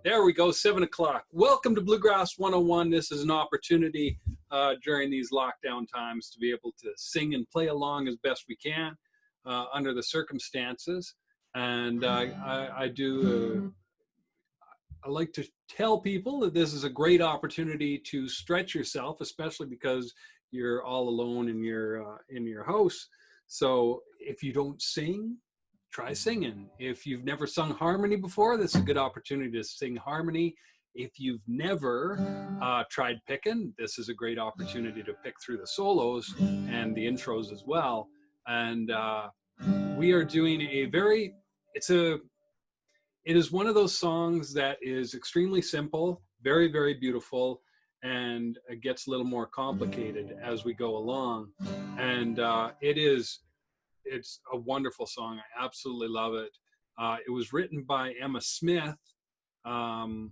There we go, 7 o'clock. Welcome to Bluegrass 101. This is an opportunity during these lockdown times to be able to sing and play along as best we can under the circumstances. And I like to tell people that this is a great opportunity to stretch yourself, especially because you're all alone in your house. So if you don't sing, try singing. If you've never sung harmony before, this is a good opportunity to sing harmony. If you've never tried picking, this is a great opportunity to pick through the solos and the intros as well. And we are doing it is one of those songs that is extremely simple, very, very beautiful, and it gets a little more complicated as we go along. And it's a wonderful song. I absolutely love it. It was written by Emma Smith, and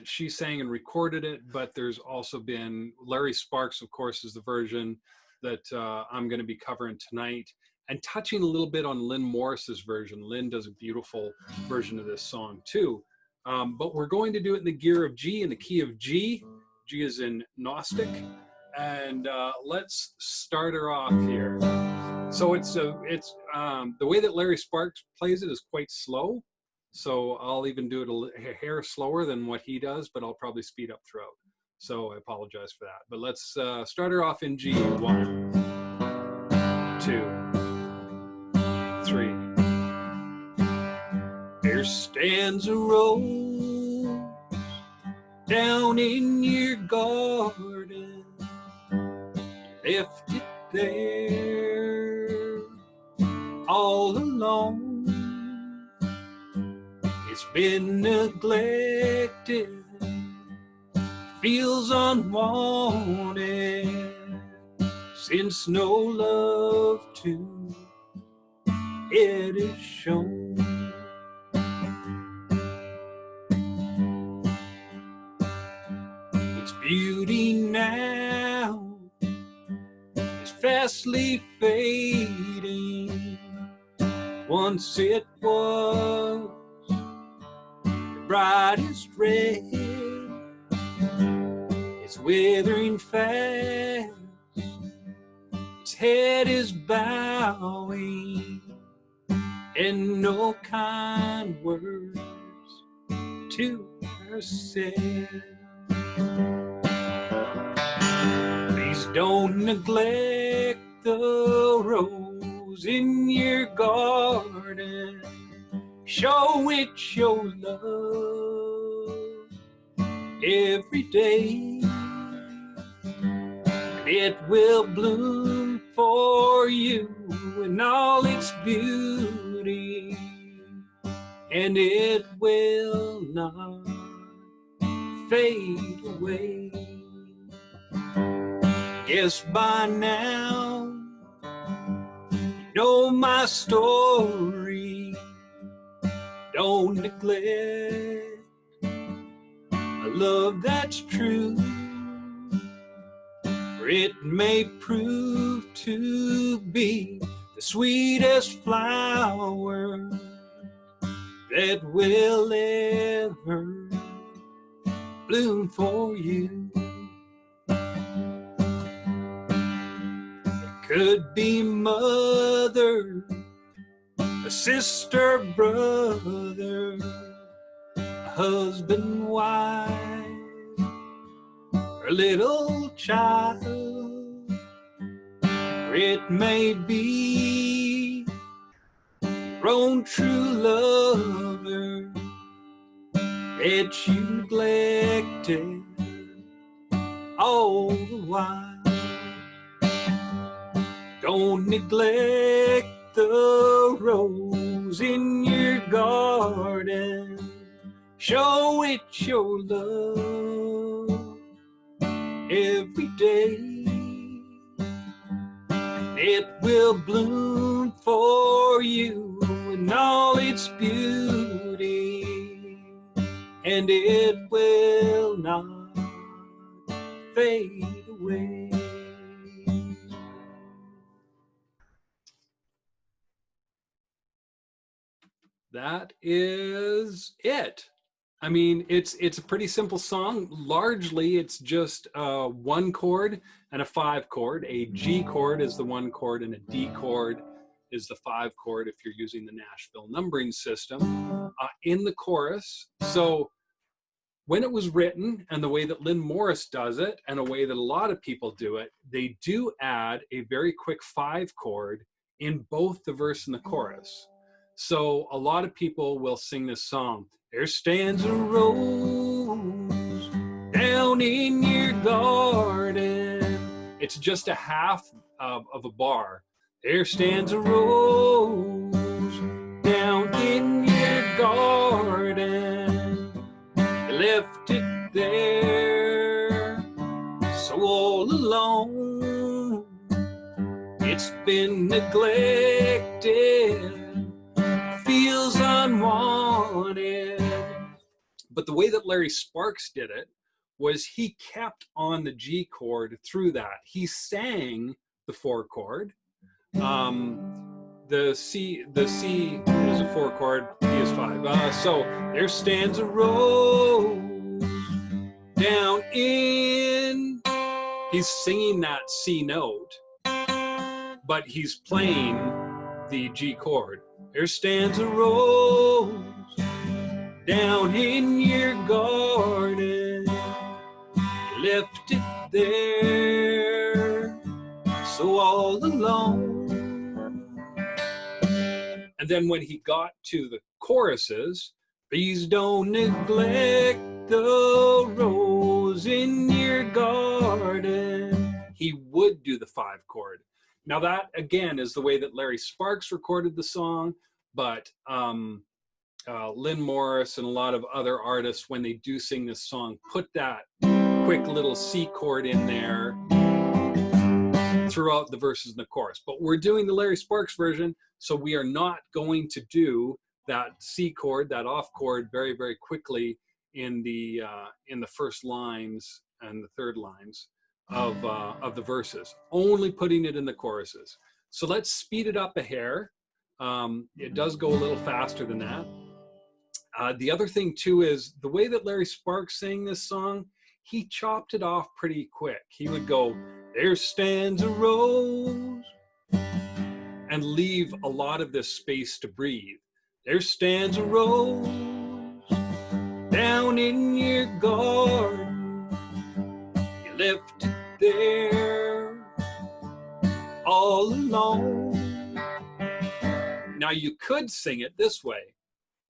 she sang and recorded it, but there's also been Larry Sparks, of course, is the version that I'm going to be covering tonight, and touching a little bit on Lynn Morris's version. Lynn does a beautiful version of this song too. But we're going to do it in the gear of G, in the key of G. G is in Gnostic. And let's start her off here. So it's the way that Larry Sparks plays it is quite slow. So I'll even do it a hair slower than what he does, but I'll probably speed up throughout. So I apologize for that. But let's start her off in G. 1, 2, 3. There stands a rose down in your garden. Left it there all alone. It's been neglected, feels unwanted, since no love to it is shown. Its beauty now is fastly fading. Once it was the brightest red. It's withering fast, its head is bowing, and no kind words to her said. Please don't neglect the rose in your garden. Show it your love every day. It will bloom for you in all its beauty, and it will not fade away. Yes, by now you know my story. Don't neglect a love that's true, for it may prove to be the sweetest flower that will ever bloom for you. It could be mother, a sister, brother, a husband, wife, or a little child. Or it may be your own true lover that you neglected all the while. Don't neglect the rose in your garden. Show it your love every day. It will bloom for you in all its beauty, and it will not fade away. That is it. I mean, it's a pretty simple song. Largely, it's just one chord and a five chord. A G chord is the one chord, and a D chord is the five chord if you're using the Nashville numbering system in the chorus. So when it was written, and the way that Lynn Morris does it, and a way that a lot of people do it, they do add a very quick five chord in both the verse and the chorus. So a lot of people will sing this song. There stands a rose down in your garden. It's just a half of a bar. There stands a rose down in your garden. You left it there so all alone. It's been neglected, feels unwanted. But the way that Larry Sparks did it was he kept on the G chord through that. He sang the four chord. The C is a four chord, D is five. So there stands a rose down in. He's singing that C note, but he's playing the G chord. There stands a rose down in your garden. You left it there so all alone. And then when he got to the choruses, please don't neglect the rose in your garden, he would do the five chord. Now that, again, is the way that Larry Sparks recorded the song, but Lynn Morris and a lot of other artists, when they do sing this song, put that quick little C chord in there throughout the verses and the chorus. But we're doing the Larry Sparks version, so we are not going to do that C chord, that off chord, very, very quickly in the first lines and the third lines of the verses, only putting it in the choruses. So let's speed it up a hair. It does go a little faster than that. The other thing too is the way that Larry Sparks sang this song, he chopped it off pretty quick. He would go, there stands a rose, and leave a lot of this space to breathe. There stands a rose down in your garden. You left it there all alone. Now you could sing it this way.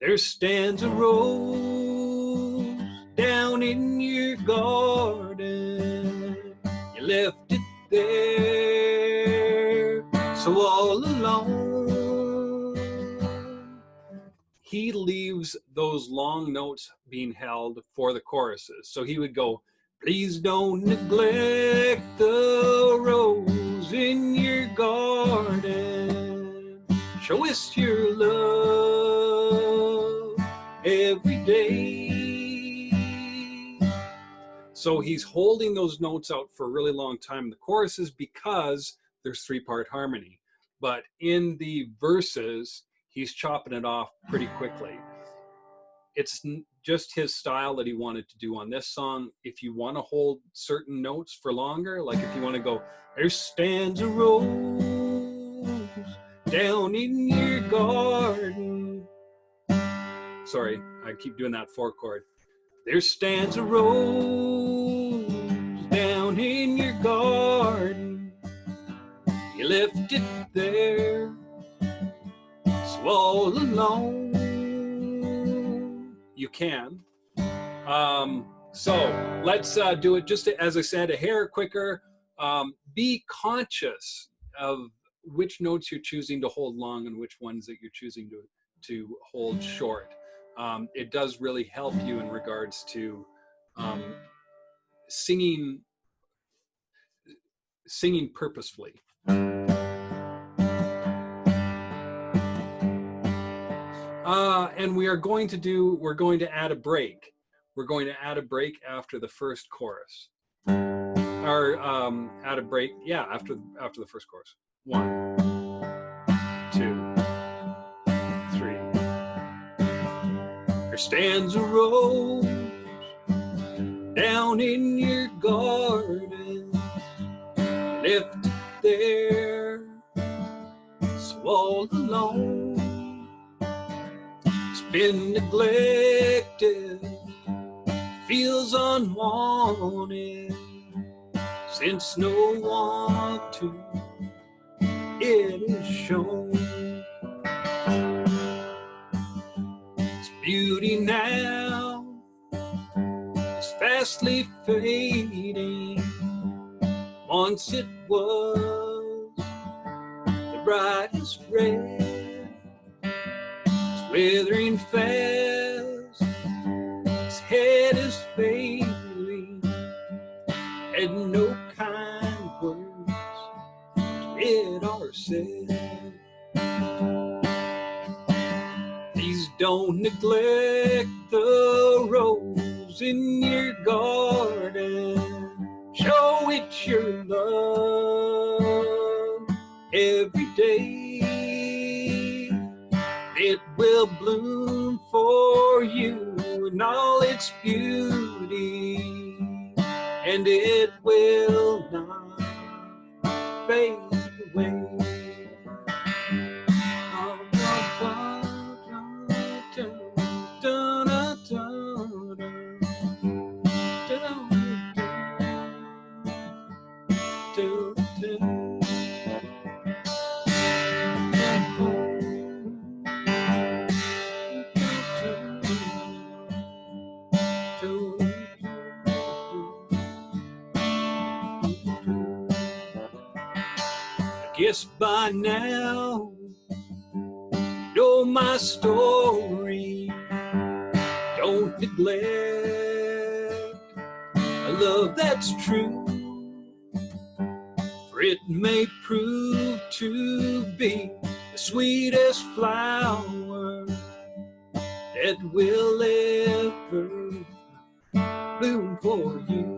There stands a rose down in your garden. You left it there so all alone. He leaves those long notes being held for the choruses. So he would go, please don't neglect the rose in your garden. Show us your love every day. So he's holding those notes out for a really long time in the choruses because there's three-part harmony. But in the verses, he's chopping it off pretty quickly. It's just his style that he wanted to do on this song. If you want to hold certain notes for longer, like if you want to go, there stands a rose down in your garden. Sorry, I keep doing that four chord. There stands a rose down in your garden. You left it there so all alone. You can. So let's do it just as I said, a hair quicker. Be conscious of which notes you're choosing to hold long and which ones that you're choosing to hold short. It does really help you in regards to singing purposefully. And we're going to add a break. We're going to add a break after the first chorus. Or add a break, yeah, after the first chorus. 1, 2, 3. There stands a rose down in your garden, left there so all alone. It's been neglected, feels unwanted, since no one to it is shown. Its beauty now is fastly fading. Once it was the brightest red. It's withering fast, its head is failing, and no kind words to it are said. Please don't neglect the rose in your garden. Show it your love every day. It will bloom for you in all its beauty, and it will not fade away. Guess by now you know my story. Don't neglect a love that's true, for it may prove to be the sweetest flower that will ever bloom for you.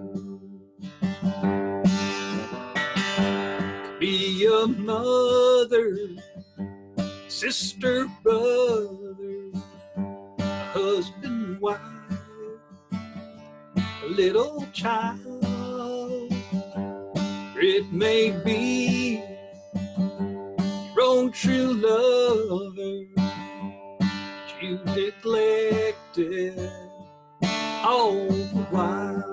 Be a mother, sister, brother, a husband, wife, a little child. Or it may be your own true lover that you neglected all the while.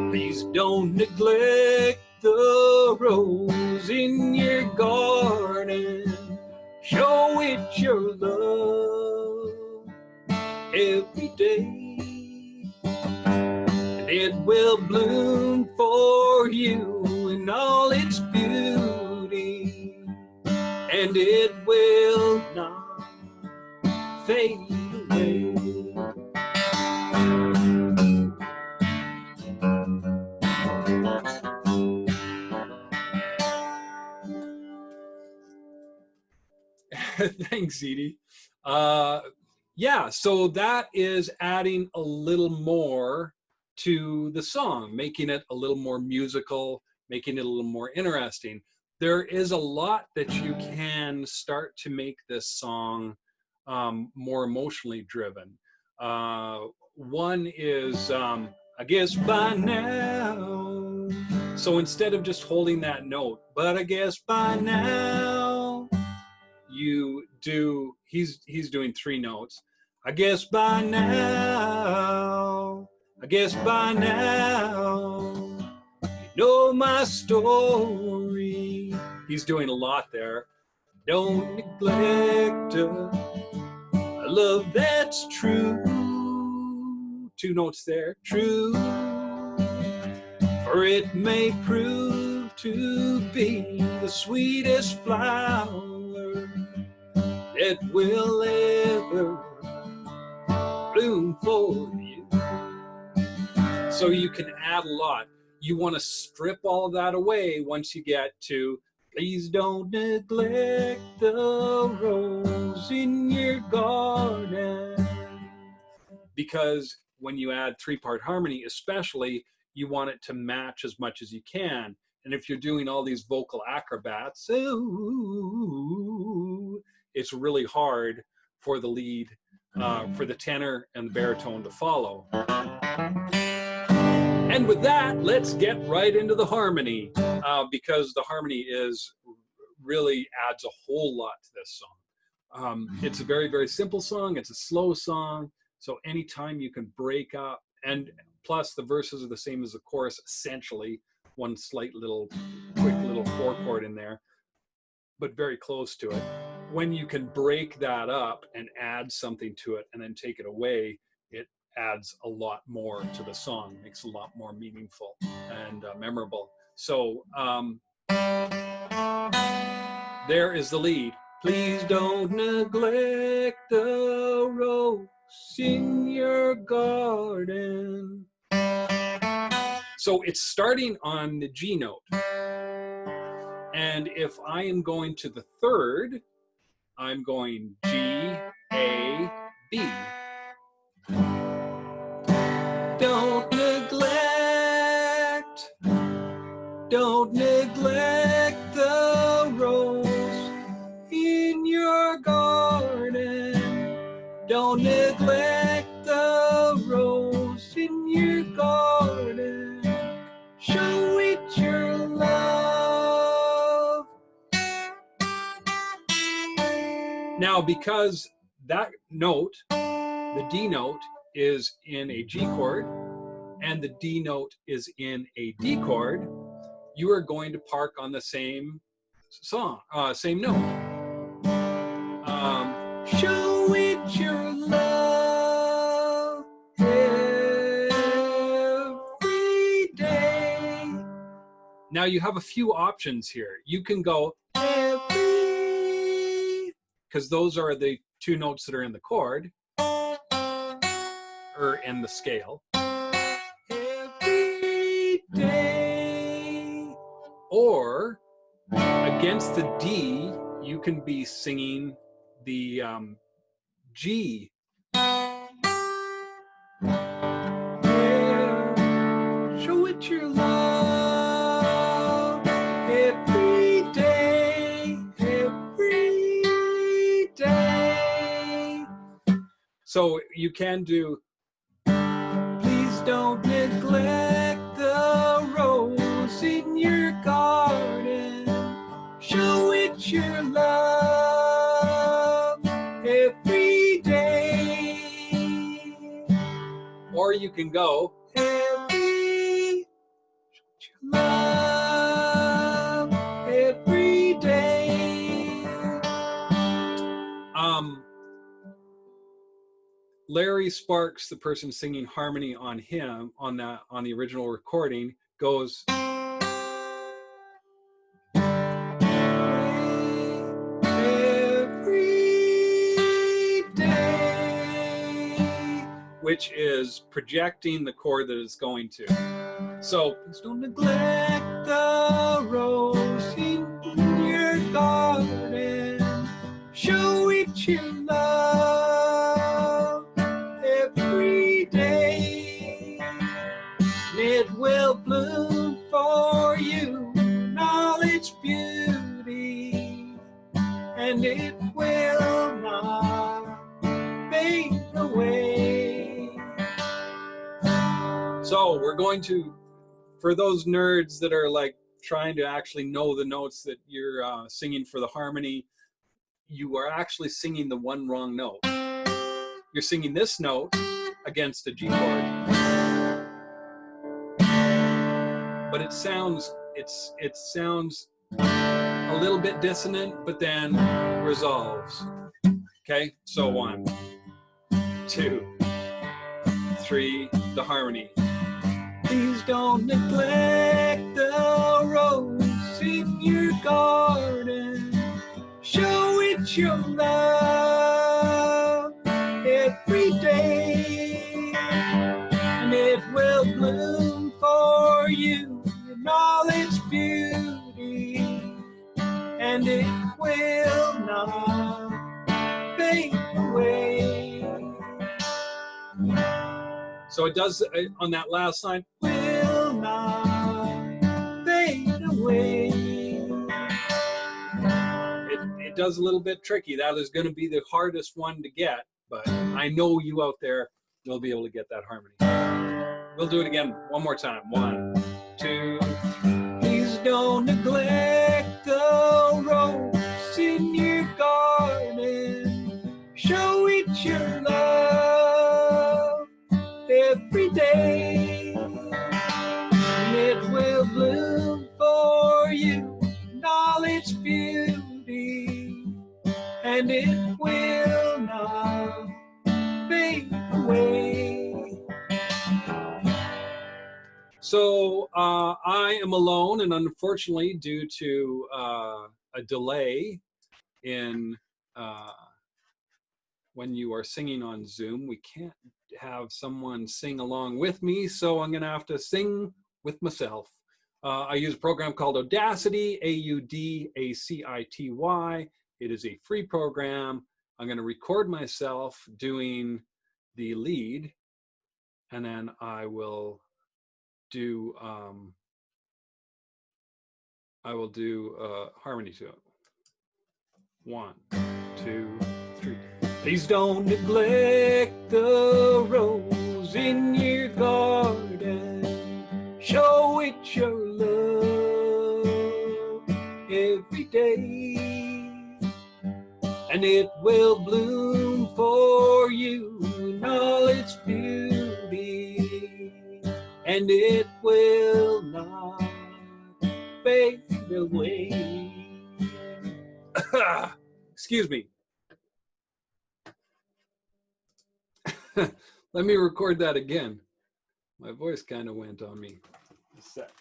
Please don't neglect the rose in your garden. Show it your love every day, and it will bloom for you in all its beauty, and it will not fade away. Thanks, Edie. Yeah, so that is adding a little more to the song, making it a little more musical, making it a little more interesting. There is a lot that you can start to make this song more emotionally driven. One is, I guess by now. So instead of just holding that note, but I guess by now, you do, he's doing three notes. I guess by now, I guess by now, you know my story. He's doing a lot there. Don't neglect a love that's true. Two notes there, true. For it may prove to be the sweetest flower that will ever bloom for you. So you can add a lot. You want to strip all of that away once you get to, please don't neglect the rose in your garden. Because when you add three-part harmony, especially, you want it to match as much as you can. And if you're doing all these vocal acrobats, ooh, it's really hard for the lead, for the tenor and the baritone to follow. And with that, let's get right into the harmony, because the harmony really adds a whole lot to this song. It's a very, very simple song. It's a slow song. So anytime you can break up, and plus the verses are the same as the chorus, essentially, one slight little, quick little 4-chord in there, but very close to it. When you can break that up and add something to it and then take it away, it adds a lot more to the song, makes it a lot more meaningful and memorable. So there is the lead. Please don't neglect the rose in your garden. So it's starting on the G note. And if I am going to the third, I'm going G, A, B. Don't neglect the rose in your garden. Don't neglect the rose in your garden. Show it your love. Now, because that note, the D note, is in a G chord and the D note is in a D chord, you are going to park on the same song, same note. Show it your love every day. Now you have a few options here. You can go every, because those are the two notes that are in the chord, or in the scale. Every day. Or against the D, you can be singing the G. Show it your love every day, every day. So you can do, please don't neglect the rose in your garden. Show it your love every day. Or you can go, every love every day. Larry Sparks, the person singing harmony on him on the original recording, goes every day, which is projecting the chord that it's going to. So please don't neglect the rose in your garden. Show it your love every day. It will bloom for you in all its beauty, and it will not fade away. So we're going to, for those nerds that are like trying to actually know the notes that you're singing for the harmony, you are actually singing the one wrong note. You're singing this note against a G chord, but it sounds a little bit dissonant, but then resolves. Okay, so 1, 2, 3, the harmony. Please don't neglect the rose in your garden. Show it your love every day, and it will bloom for you in all its beauty, and it will not fade away. So it does on that last line, will not fade away. it does a little bit tricky. That is going to be the hardest one to get, but I know you out there will be able to get that harmony. We'll do it again one more time. 1, 2. Please don't neglect the rose in your garden. Show it your love every day, and it will bloom for you in all its beauty, and it will not fade away. So I am alone, and unfortunately, due to a delay in when you are singing on Zoom, we can't have someone sing along with me, so I'm going to have to sing with myself. I use a program called Audacity, A-U-D-A-C-I-T-Y. It is a free program. I'm going to record myself doing the lead, and then I will do harmony to it. 1, 2, 3. Please don't neglect the rose in your garden. Show it your love every day, and it will bloom for you in all its beauty, and it will not fade away. Excuse me. Let me record that again. My voice kind of went on me. A sec.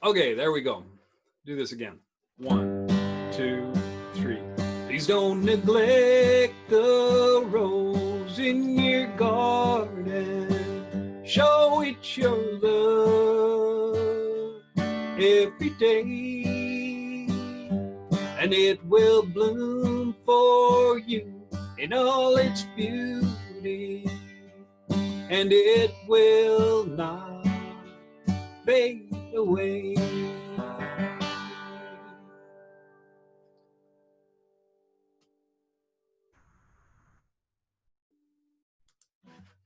Okay, there we go. Do this again. 1, 2, 3. Please don't neglect the rose in your garden. Show it your love every day, and it will bloom for you in all its beauty, and it will not fade away.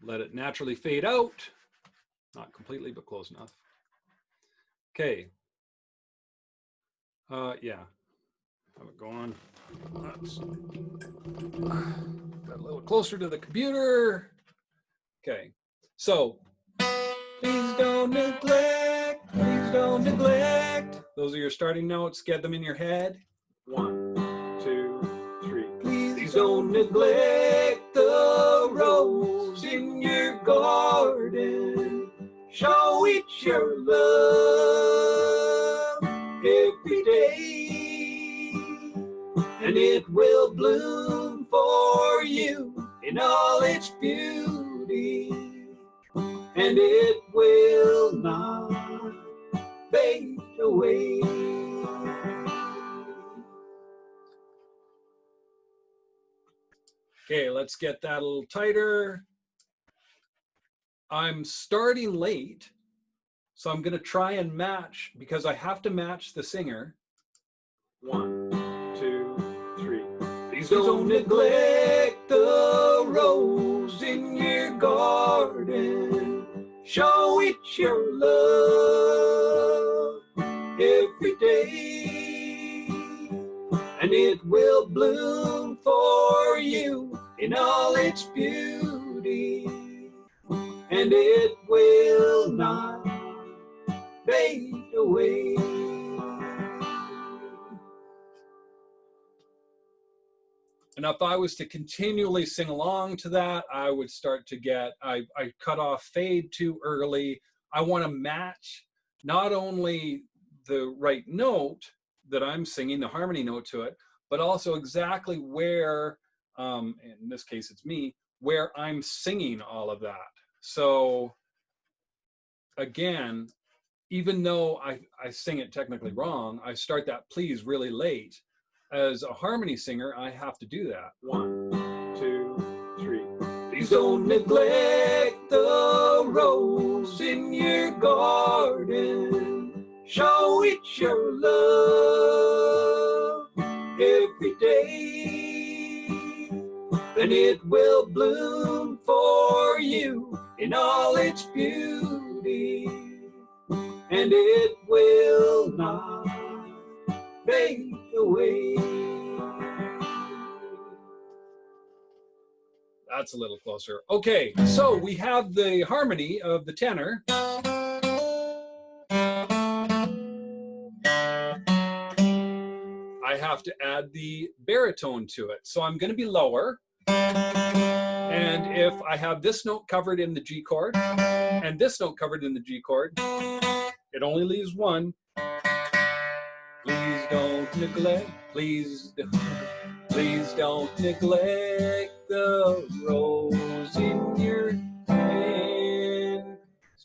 Let it naturally fade out. Not completely, but close enough. Okay. Yeah. Have it go on. Let's got a little closer to the computer. Okay. So, please don't neglect, please don't neglect. Those are your starting notes. Get them in your head. 1, 2, 3. Please don't neglect the rose in your garden. Show it your love every day, and it will bloom for you in all its beauty, and it will not fade away. Okay, let's get that a little tighter. I'm starting late, so I'm going to try and match, because I have to match the singer. 1, 2, 3. Please don't neglect the rose in your garden. Show it your love every day, and it will bloom for you in all its beauty, and it will not fade away. And if I was to continually sing along to that, I would start to get, I cut off fade too early. I want to match not only the right note that I'm singing, the harmony note to it, but also exactly where, in this case it's me, where I'm singing all of that. So again, even though I sing it technically wrong, I start that please really late. As a harmony singer, I have to do that. 1, 2, 3. Please don't neglect the rose in your garden. show it your love every day, and it will bloom for you in all its beauty, and it will not fade away. That's a little closer. Okay, so we have the harmony of the tenor. I have to add the baritone to it. So I'm going to be lower. And if I have this note covered in the G chord and this note covered in the G chord, it only leaves one. Please don't neglect, please don't neglect the rose in your hand.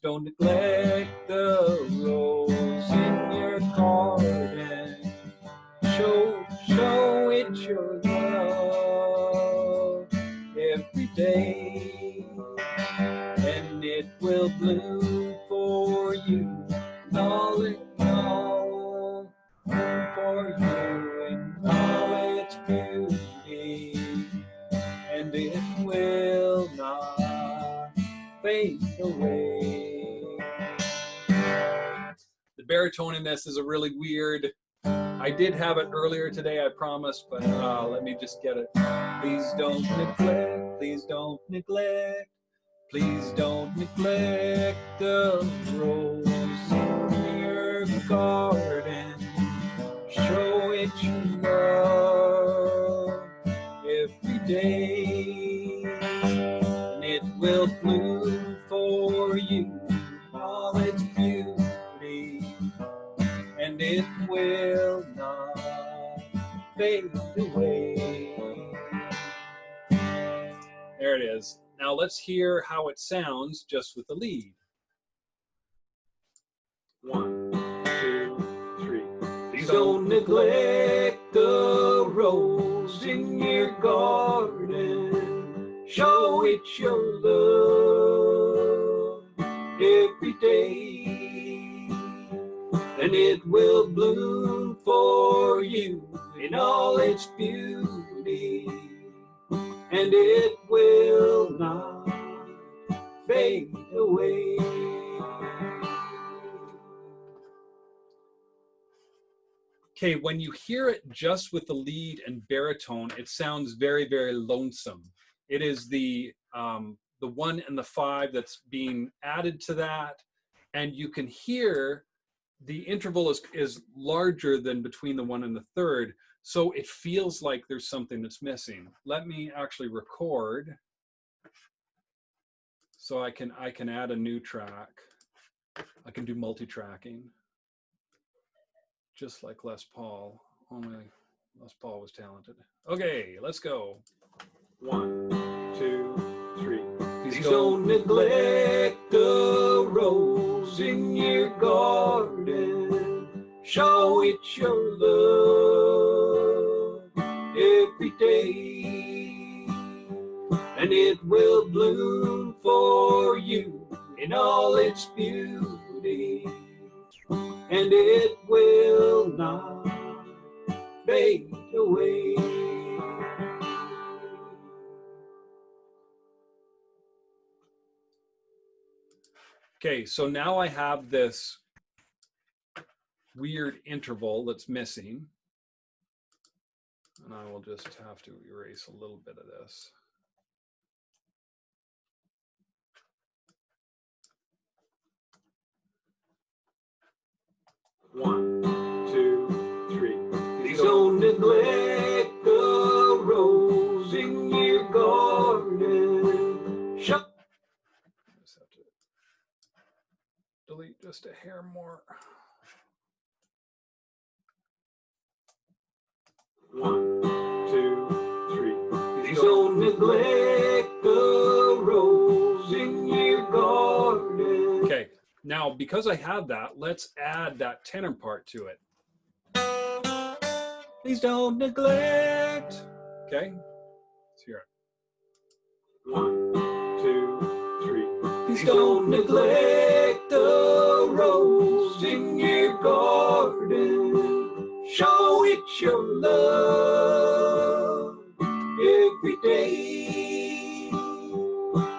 Don't neglect the rose in your garden. Show it your love every day, and it will bloom for you, all in all, bloom for you in all its beauty, and it will not fade away. The baritone in this is a really weird. I did have it earlier today, I promise, but let me just get it. Please don't neglect, please don't neglect, please don't neglect the rose in your garden. Show it your love every day, and it will bloom for you all its beauty, and it will not fade away. There it is. Now let's hear how it sounds just with the lead. 1, 2, 3. Please don't neglect the rose in your garden. Show it your love every day, and it will bloom for you in all its beauty, and it will not fade away. Okay, when you hear it just with the lead and baritone, it sounds very, very lonesome. It is the 1 and the 5 that's being added to that, and you can hear the interval is larger than between the 1 and the 3rd, so it feels like there's something that's missing. Let me actually record so I can add a new track. I can do multi-tracking, just like Les Paul. Only Les Paul was talented. Okay, let's go. 1, 2, 3. Please don't neglect the rose in your garden. Show it your love every day, and it will bloom for you in all its beauty, and it will not fade away. Okay, so now I have this weird interval that's missing, and I will just have to erase a little bit of this. One, 2, 3. Please don't neglect the rose in your garden. Just have to delete just a hair more. 1, 2, 3. Please don't neglect the rose in your garden. Okay, now because I have that, let's add that tenor part to it. Please don't neglect. Okay, let's hear it. 1, 2, 3. Please don't neglect the rose in your garden. Show it your love every day,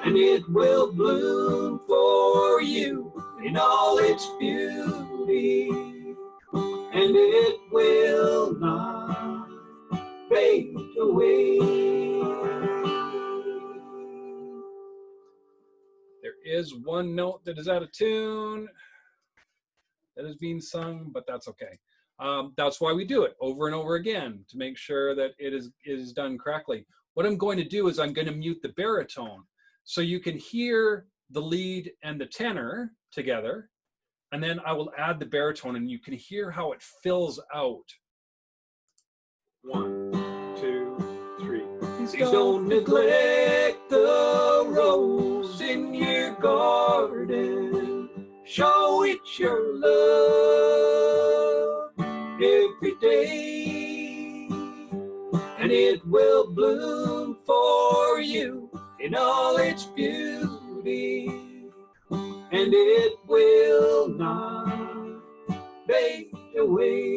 and it will bloom for you in all its beauty, and it will not fade away. There is one note that is out of tune that is being sung, but that's okay. That's why we do it over and over again, to make sure that it is done correctly. What I'm going to do is I'm going to mute the baritone so you can hear the lead and the tenor together, and then I will add the baritone and you can hear how it fills out. 1, 2, 3. Please don't neglect the rose in your garden. Show it your love every day, and it will bloom for you in all its beauty, and it will not fade away.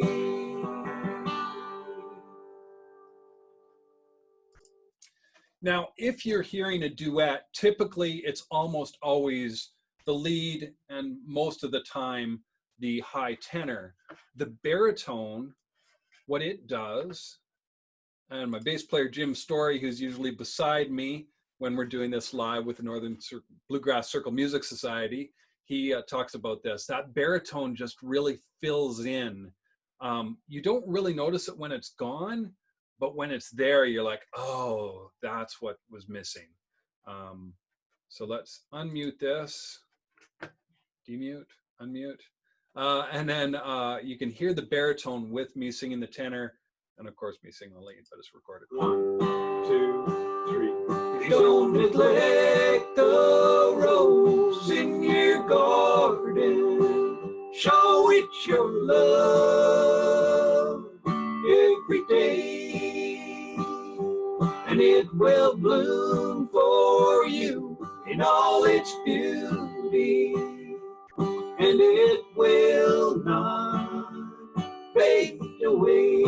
Now, if you're hearing a duet, typically it's almost always the lead and most of the time the high tenor. The baritone, what it does, and my bass player Jim Story, who's usually beside me when we're doing this live with the Bluegrass Circle Music Society, he talks about this. That baritone just really fills in. You don't really notice it when it's gone, but when it's there, you're like, oh, that's what was missing. So let's unmute this, demute, unmute. And then you can hear the baritone with me singing the tenor, and of course me singing the lead, but it's recorded. 1, 2, 3. Don't neglect the rose in your garden. Show it your love every day, and it will bloom for you in all its beauty, and it will not fade away.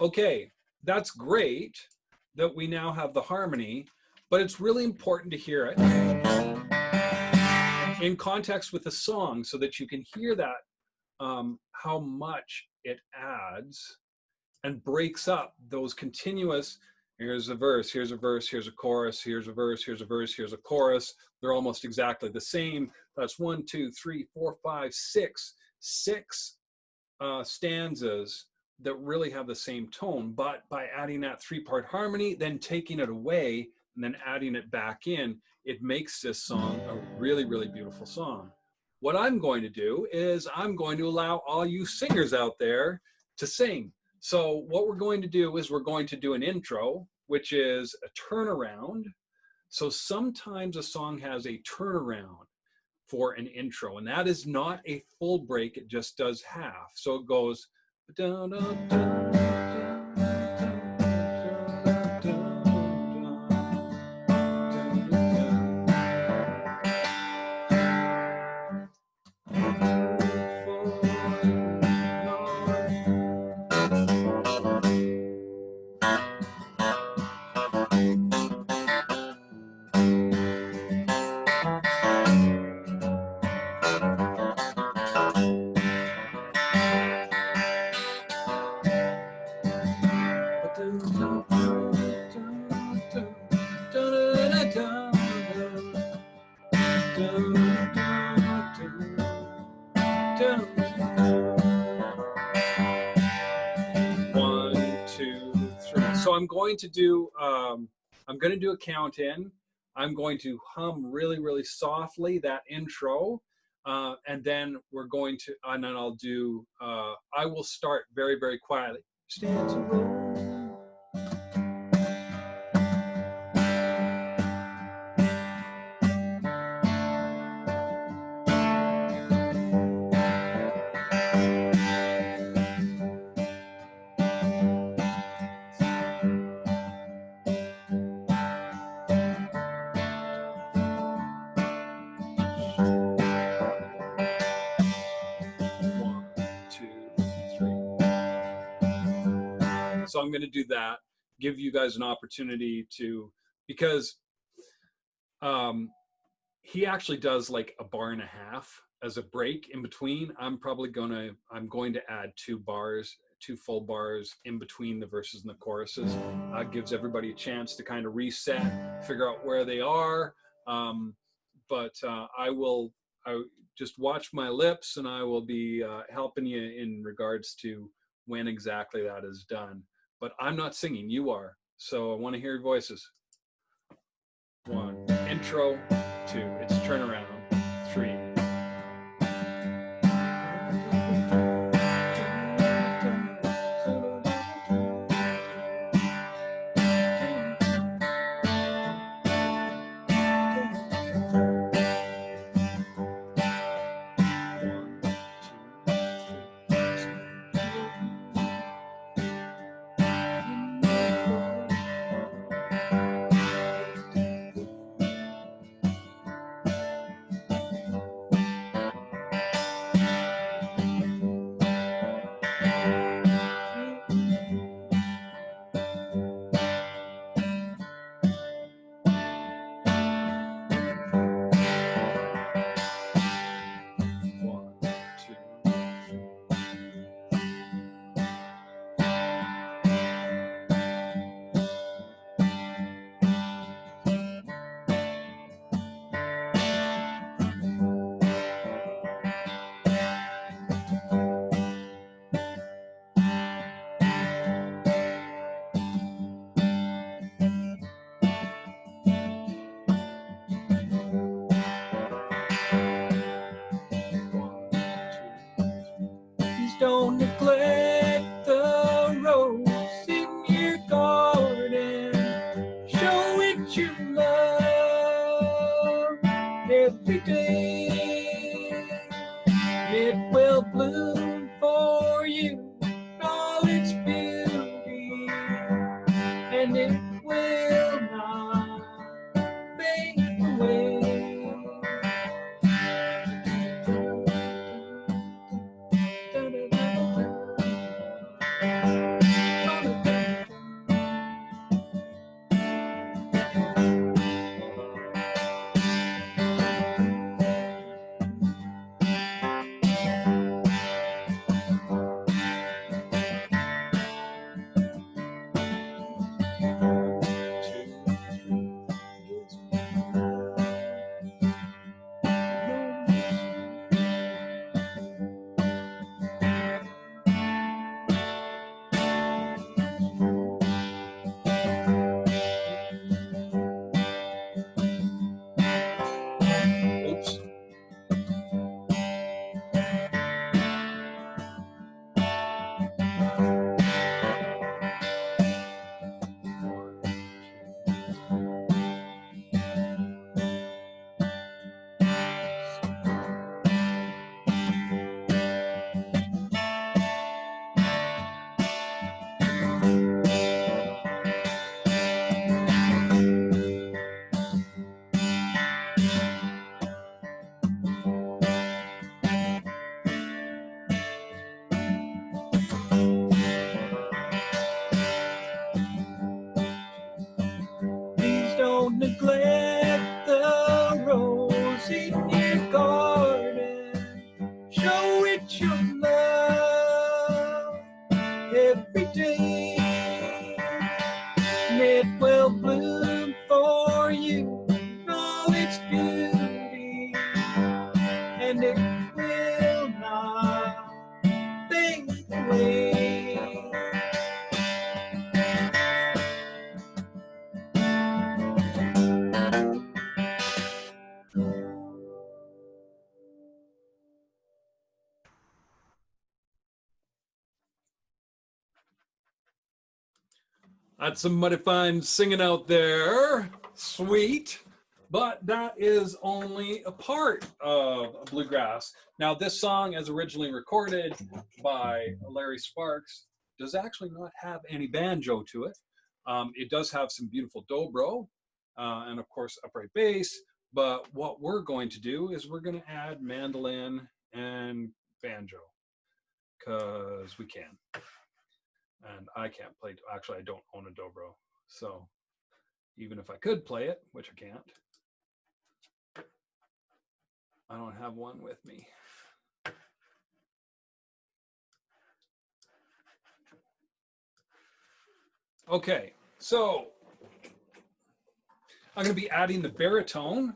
Okay, that's great that we now have the harmony, but it's really important to hear it in context with the song so that you can hear that, how much it adds and breaks up those continuous, here's a verse, here's a verse, here's a chorus, here's a verse, here's a verse, here's a chorus. They're almost exactly the same. That's 1, 2, 3, 4, 5, 6 stanzas that really have the same tone, but by adding that 3-part harmony, then taking it away and then adding it back in, it makes this song a really, really beautiful song. What I'm going to do is I'm going to allow all you singers out there to sing. So what we're going to do is we're going to do an intro, which is a turnaround. So sometimes a song has a turnaround for an intro, and that is not a full break, it just does half. So it goes dun, dun, dun, I'm going to do a count in. I'm going to hum really, really softly that intro, and then we're going to, and then I'll do, I will start very, very quietly. Stands a roll. So I'm going to do that, give you guys an opportunity to, because he actually does like a bar and a half as a break in between. I'm going to add 2 full bars in between the verses and the choruses. Gives everybody a chance to kind of reset, figure out where they are. I just watch my lips, and I will be helping you in regards to when exactly that is done. But I'm not singing, you are. So I want to hear your voices. 1, intro. 2, it's turnaround. 3. Don't neglect the rose in your garden. Show it your love every day. It will bloom for you in all its beauty, and it will not fade away. Don't neglect the rose in your garden. Show it your love every day. And it will bloom for you in all its beauty, and it will not fade away. That's some mighty fine singing out there. Sweet. But that is only a part of Bluegrass. Now, this song, as originally recorded by Larry Sparks, does actually not have any banjo to it. It does have some beautiful dobro and, of course, upright bass. But what we're going to do is we're going to add mandolin and banjo because we can. and I can't play. Actually, I don't own a dobro, so even if I could play it, which I can't, I don't have one with me. Okay, so I'm going to be adding the baritone.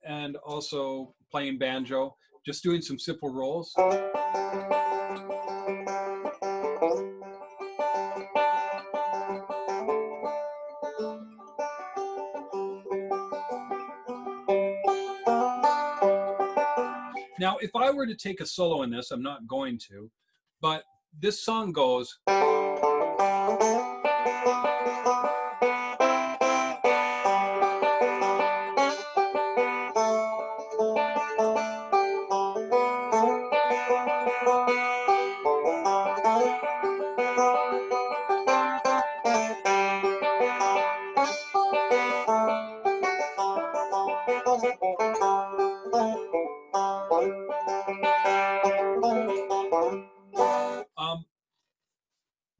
And also playing banjo, just doing some simple rolls. Now, if I were to take a solo in this, I'm not going to, but this song goes.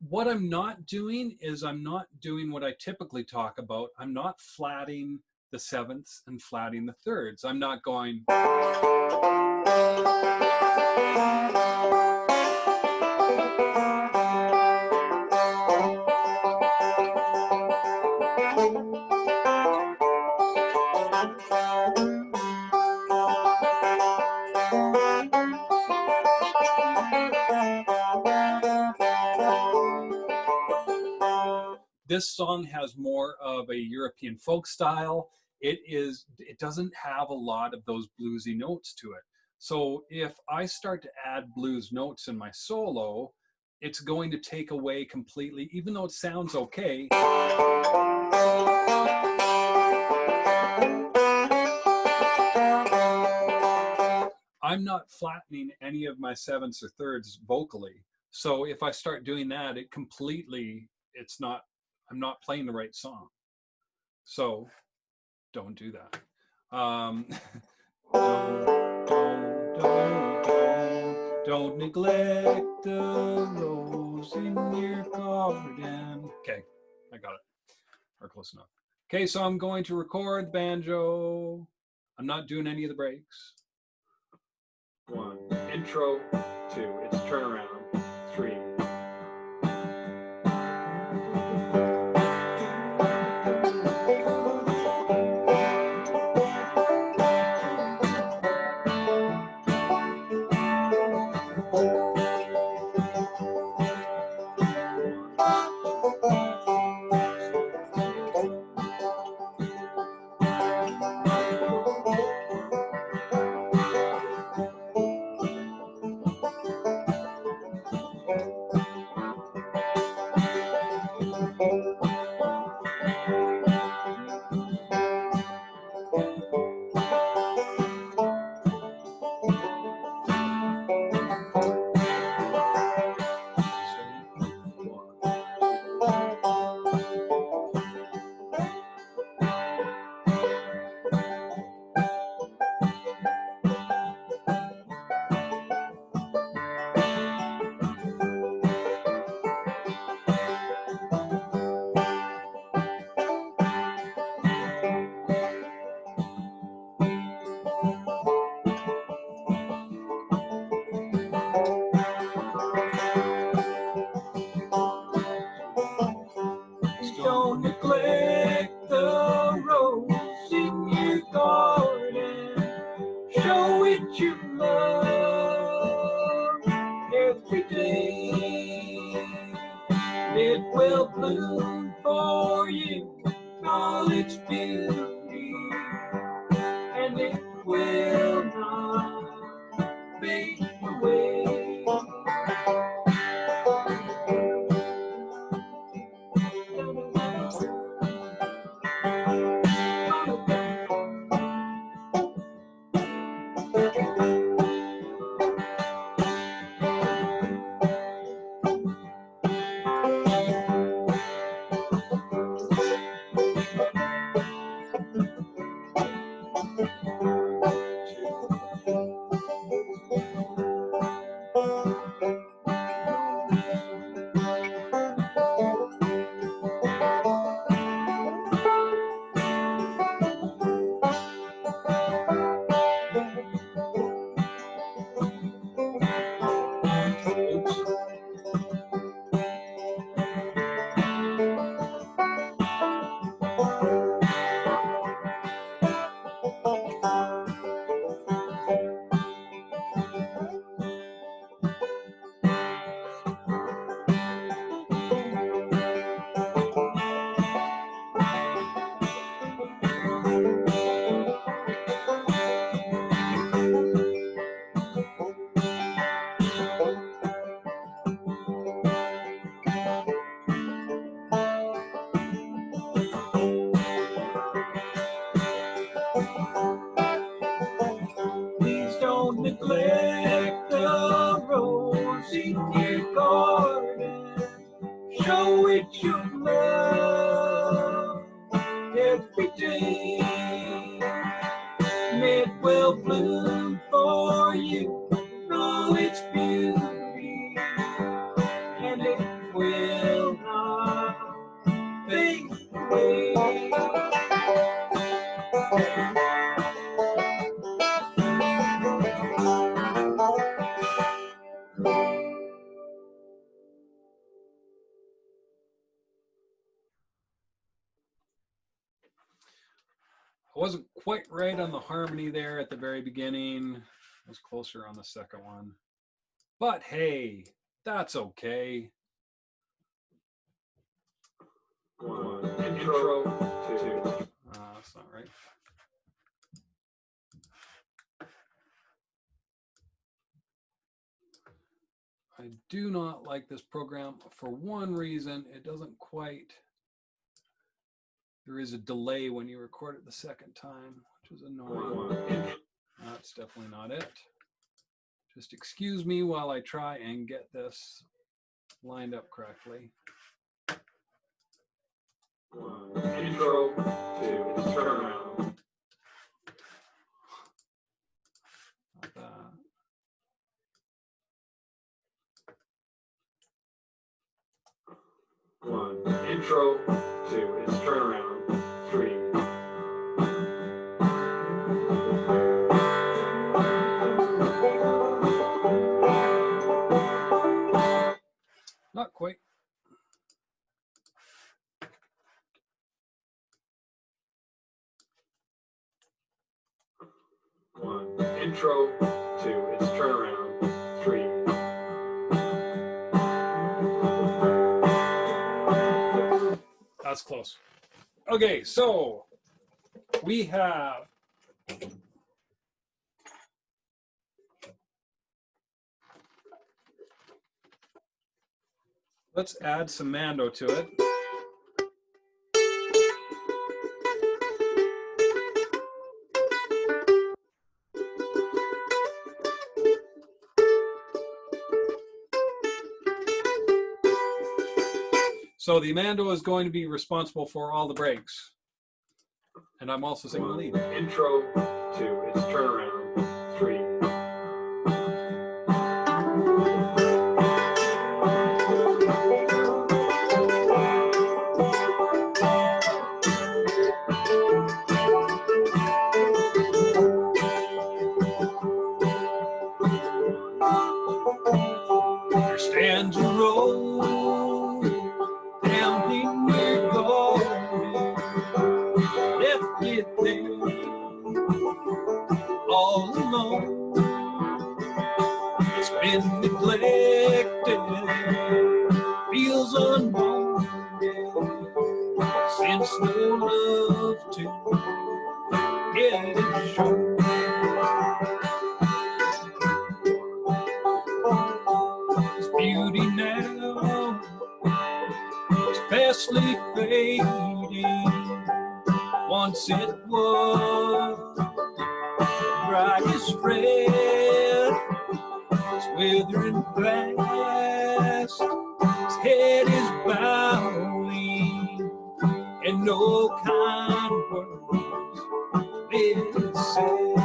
What I'm not doing is I'm not doing what I typically talk about. I'm not flatting the sevenths and flatting the thirds. I'm not going. This song has more of a European folk style. It doesn't have a lot of those bluesy notes to it. So if I start to add blues notes in my solo, it's going to take away completely, even though it sounds okay. I'm not flattening any of my sevenths or thirds vocally. So if I start doing that, I'm not playing the right song. So don't do that. Don't neglect the rose in your garden. Okay, I got it. Or close enough. Okay, so I'm going to record the banjo. I'm not doing any of the breaks. 1, intro. 2, it's turnaround. 3. Don't neglect the rose in your garden. Show it your love every day. It will bloom for you all its beauty, and it will not fade away. every day, and it will bloom for you in all its beauty, and it will not fade away. I wasn't quite right on the harmony there at the very beginning. I was closer on the second one. But hey, that's okay. Intro, two. That's not right. I do not like this program for one reason. It doesn't quite, there is a delay when you record it the second time, which is annoying. That's definitely not it. Just excuse me while I try and get this lined up correctly. Intro, two, turn around. Not that. One, intro, two, it's turn around, three. Not quite. One, intro, two, it's turn around, three. That's close. Okay, so we have let's add some mando to it. So the mando is going to be responsible for all the breaks. And I'm also singing the lead. Intro, two, it's turn around, three. There stands a road down in your garden, left it there all alone. It's been neglected, feels unwanted, since no love to get it shown. Beauty now is fastly fading. Once it was brightest red, it's withering fast. Its head is bowing, and no kind words been said.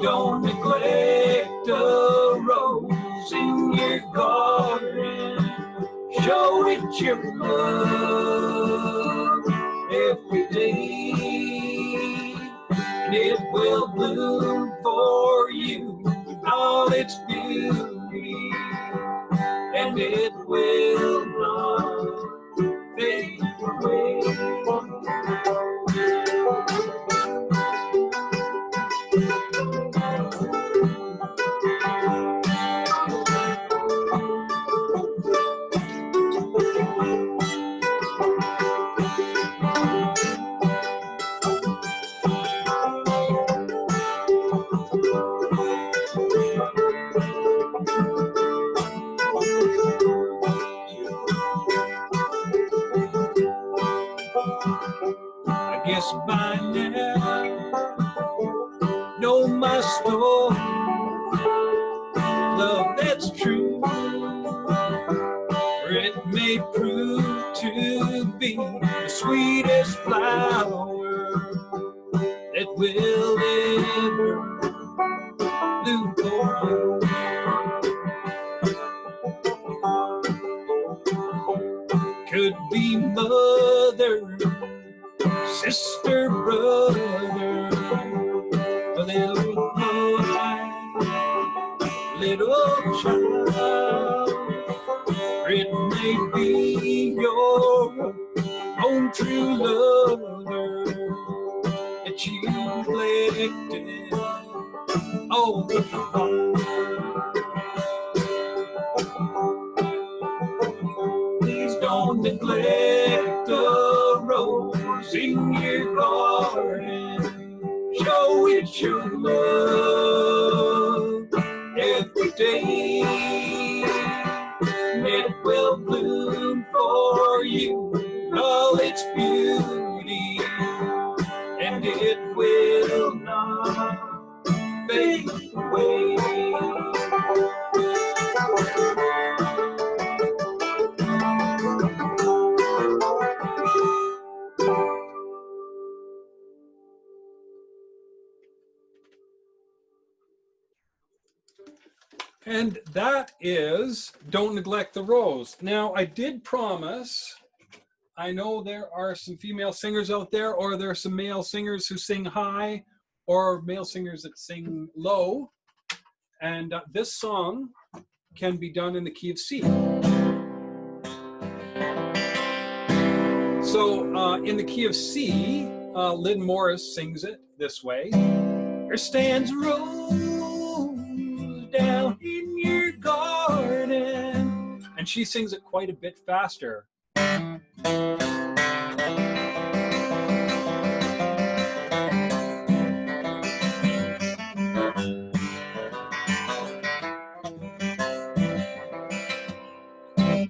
Don't neglect the rose in your garden. Show it your love every day, and it will bloom for you in all its beauty, and it will not fade away. I guess by now, know my story, love that's true, written It may prove to be the sweetest flower that will ever bloom for you. Could be mother, sister, brother, a little boy, little child. It may be your own true lover that you neglected all the while. Please don't neglect the rose in your garden. Show it your love every day. It will bloom for you in all its beauty, and it will not fade away. And that is Don't Neglect the Rose. Now, I did promise, I know there are some female singers out there, or there are some male singers who sing high, or male singers that sing low. And this song can be done in the key of C. So in the key of C, Lynn Morris sings it this way. There stands a rose down in your garden. And she sings it quite a bit faster.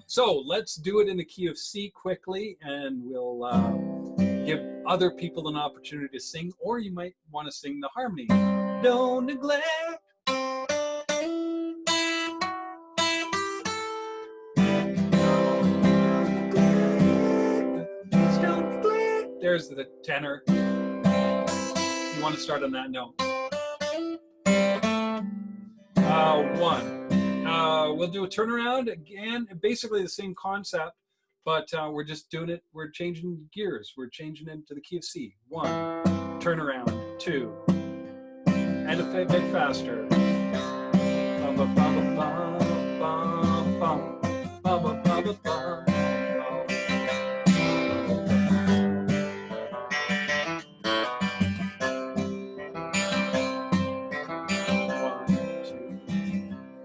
So let's do it in the key of C quickly, and we'll give other people an opportunity to sing, or you might want to sing the harmony. Don't neglect. Don't neglect. There's the tenor. You want to start on that note. One. We'll do a turnaround again, basically the same concept, but we're just doing it, we're changing gears, we're changing into the key of C. 1, turnaround, 2, and a bit faster.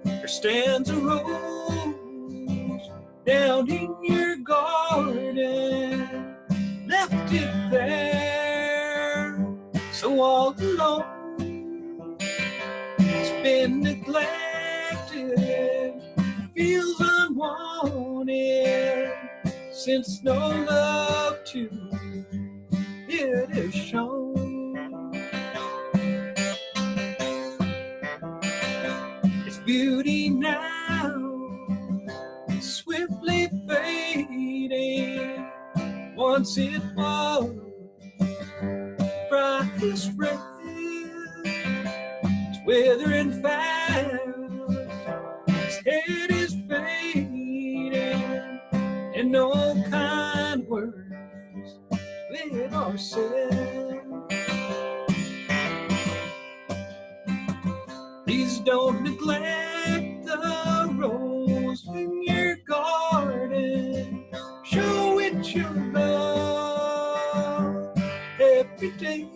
There stands a rose down in your garden, left it there so all alone. It's been neglected, feels unwanted, since no love to it is shown. Beauty now swiftly fading. Once it was brightest red, it's withering fast. Its head is fading, and no kind words with are said. Please don't neglect the rose in your garden. Show it your love every day.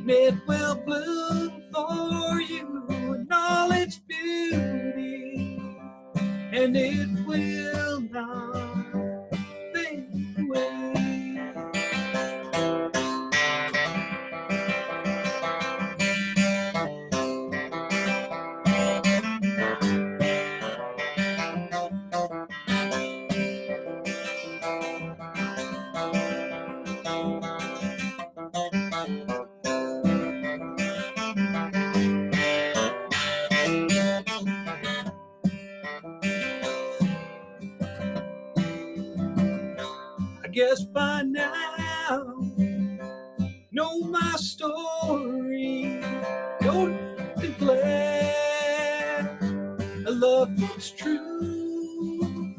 It will bloom for you in all its beauty, and it will not fade away. guess by now know my story. Don't neglect a love that's true,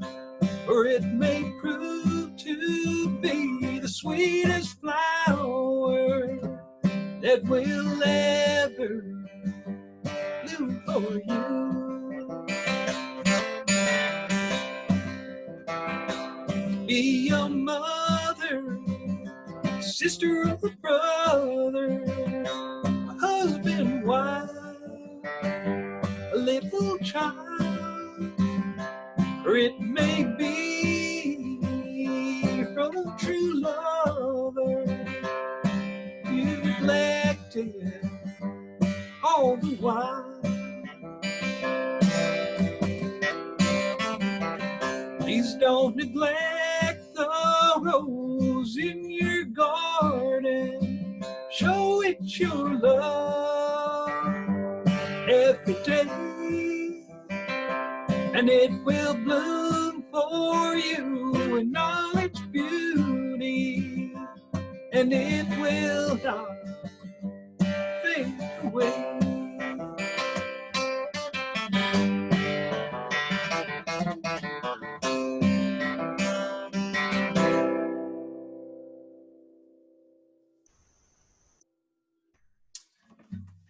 or it may prove to be the sweetest flower that will ever bloom for you. Be a mother, sister or brother, a husband, wife, a little child, or it may be from a true lover you neglected all the while. Please don't neglect the rose in your garden. Show it your love every day, and it will bloom for you in all its beauty, and it will not fade away.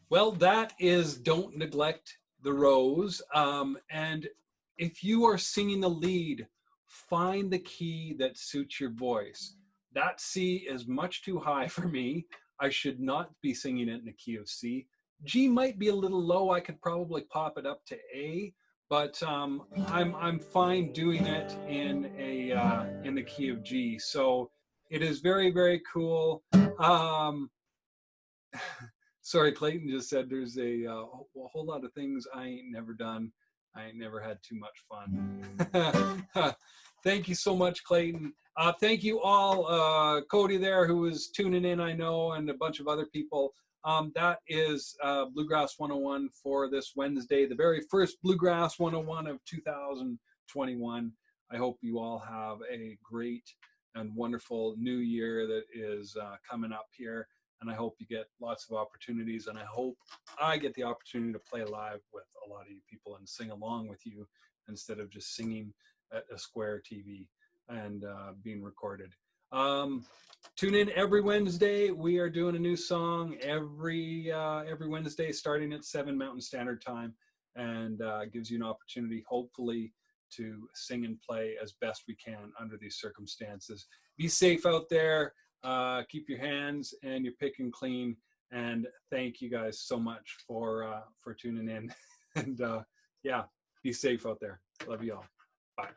Well, that is Don't Neglect the Rose. And if you are singing the lead, find the key that suits your voice. That C is much too high for me. I should not be singing it in the key of C. G might be a little low. I could probably pop it up to A, but I'm fine doing it in the key of G. So it is very, very cool. Sorry, Clayton just said there's a whole lot of things I ain't never done. I ain't never had too much fun. Thank you so much, Clayton. Thank you all. Cody there, who was tuning in, I know, and a bunch of other people. That is Bluegrass 101 for this Wednesday, the very first Bluegrass 101 of 2021. I hope you all have a great and wonderful new year that is coming up here. And I hope you get lots of opportunities, and I hope I get the opportunity to play live with a lot of you people and sing along with you instead of just singing at a square TV and being recorded. Tune in every Wednesday. We are doing a new song every Wednesday starting at 7 Mountain Standard Time, and gives you an opportunity, hopefully, to sing and play as best we can under these circumstances. Be safe out there. Keep your hands and your picking clean, and thank you guys so much for tuning in. And yeah, be safe out there. Love you all. Bye.